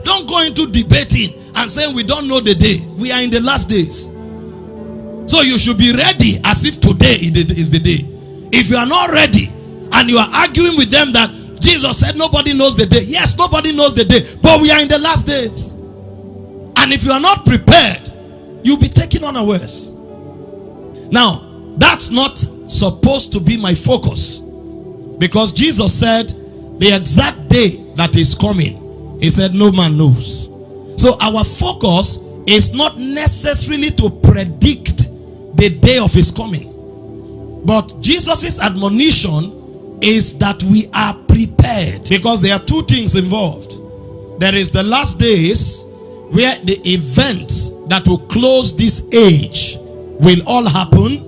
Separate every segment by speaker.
Speaker 1: don't go into debating and saying we don't know the day. We are in the last days. So you should be ready as if today is the day. If you are not ready and you are arguing with them that Jesus said nobody knows the day. Yes, nobody knows the day, but we are in the last days. And if you are not prepared, you'll be taken unawares. Now, that's not supposed to be my focus, because Jesus said the exact day that is coming, he said no man knows. So our focus is not necessarily to predict the day of his coming, but Jesus's admonition is that we are prepared, because there are two things involved. There is the last days, where the events that will close this age will all happen,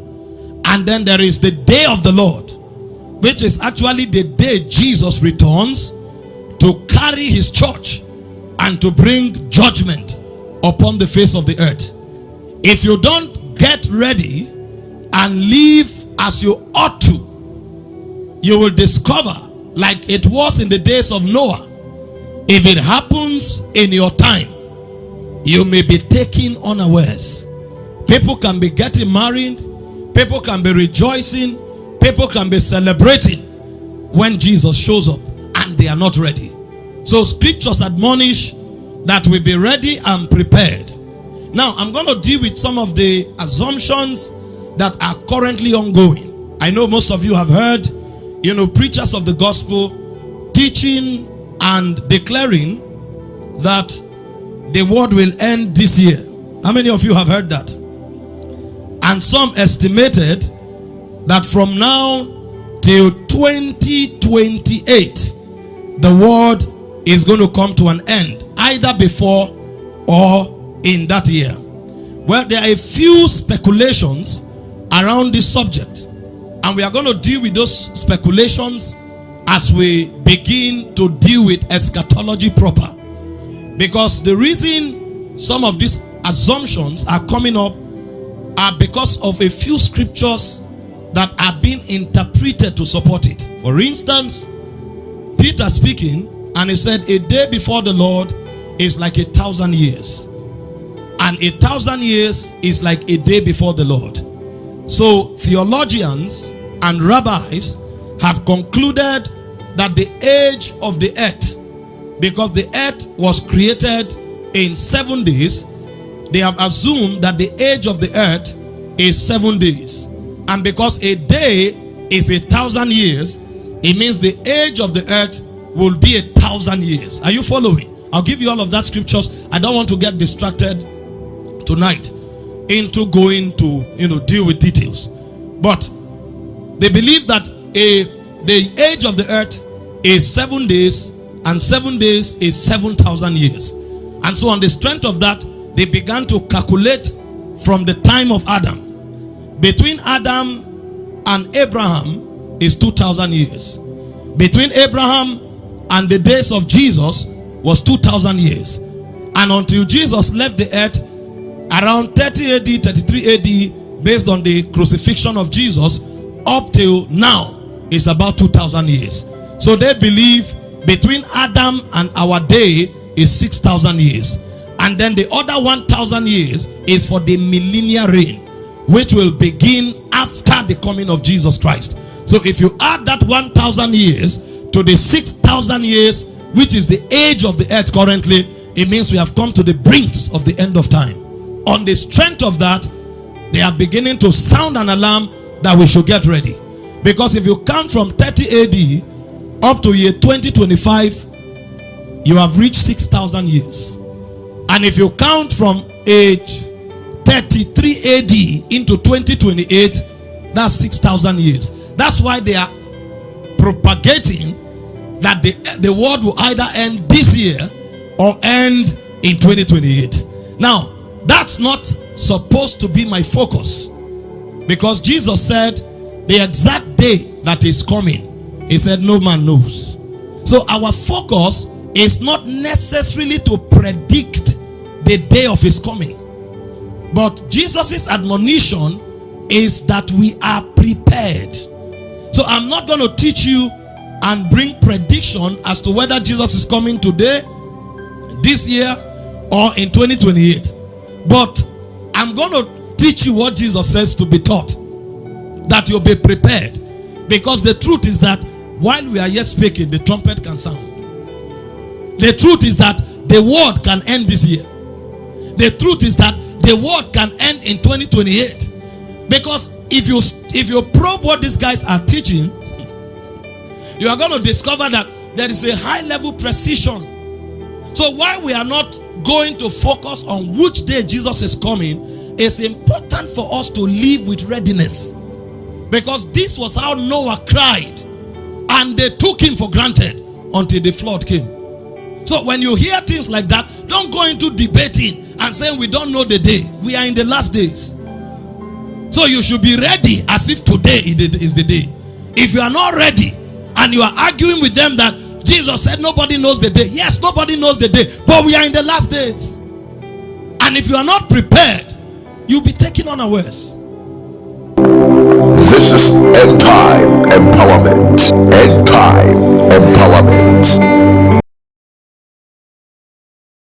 Speaker 1: and then there is the day of the Lord, which is actually the day Jesus returns to carry his church and to bring judgment upon the face of the earth. If you don't get ready and live as you ought to, you will discover, like it was in the days of Noah, if it happens in your time, you may be taken unawares. People can be getting married, people can be rejoicing, people can be celebrating when Jesus shows up, and they are not ready. So scriptures admonish that we be ready and prepared. Now I'm going to deal with some of the assumptions that are currently ongoing. I know most of you have heard, preachers of the gospel teaching and declaring that the world will end this year. How many of you have heard that? And some estimated that from now till 2028, the world is going to come to an end, either before or in that year. Well, there are a few speculations around this subject, and we are going to deal with those speculations as we begin to deal with eschatology proper. Because the reason some of these assumptions are coming up are because of a few scriptures that are being interpreted to support it. For instance, Peter speaking, and he said, a day before the Lord is like 1,000 years. And 1,000 years is like a day before the Lord. So theologians and rabbis have concluded that the age of the earth, because the earth was created in 7 days, they have assumed that the age of the earth is 7 days. And because a day is 1,000 years, it means the age of the earth will be 1,000 years. Are you following? I'll give you all of that scriptures. I don't want to get distracted tonight into going to deal with details. But they believe that the age of the earth is 7 days, and 7 days is 7,000 years. And so on the strength of that, they began to calculate from the time of Adam. Between Adam and Abraham is 2,000 years. Between Abraham and the days of Jesus was 2,000 years. And until Jesus left the earth around 30 AD, 33 AD, based on the crucifixion of Jesus, up till now is about 2,000 years. So they believe between Adam and our day is 6,000 years. And then the other 1,000 years is for the millennial reign, which will begin after the coming of Jesus Christ. So if you add that 1,000 years to the 6,000 years, which is the age of the earth currently, it means we have come to the brinks of the end of time. On the strength of that, they are beginning to sound an alarm that we should get ready. Because if you count from 30 AD up to year 2025, you have reached 6,000 years. And if you count from age 33 AD into 2028, that's 6,000 years. That's why they are propagating that the world will either end this year or end in 2028. Now, that's not supposed to be my focus, because Jesus said the exact day that is coming, he said no man knows. So our focus is not necessarily to predict the day of his coming, but Jesus's admonition is that we are prepared. So I'm not going to teach you and bring prediction as to whether Jesus is coming today, this year or in 2028. But I'm going to teach you what Jesus says to be taught, that you'll be prepared. Because the truth is that while we are yet speaking, the trumpet can sound. The truth is that the world can end this year. The truth is that the world can end in 2028. Because if you probe what these guys are teaching, you are going to discover that there is a high level precision. So while we are not going to focus on which day Jesus is coming, it's important for us to live with readiness. Because this was how Noah cried, and they took him for granted until the flood came. So when you hear things like that, don't go into debating and saying we don't know the day. We are in the last days. So you should be ready as if today is the day. If you are not ready and you are arguing with them that Jesus said nobody knows the day. Yes, nobody knows the day, but we are in the last days. And if you are not prepared, you'll be taken unawares.
Speaker 2: This is End Time Empowerment. End Time Empowerment.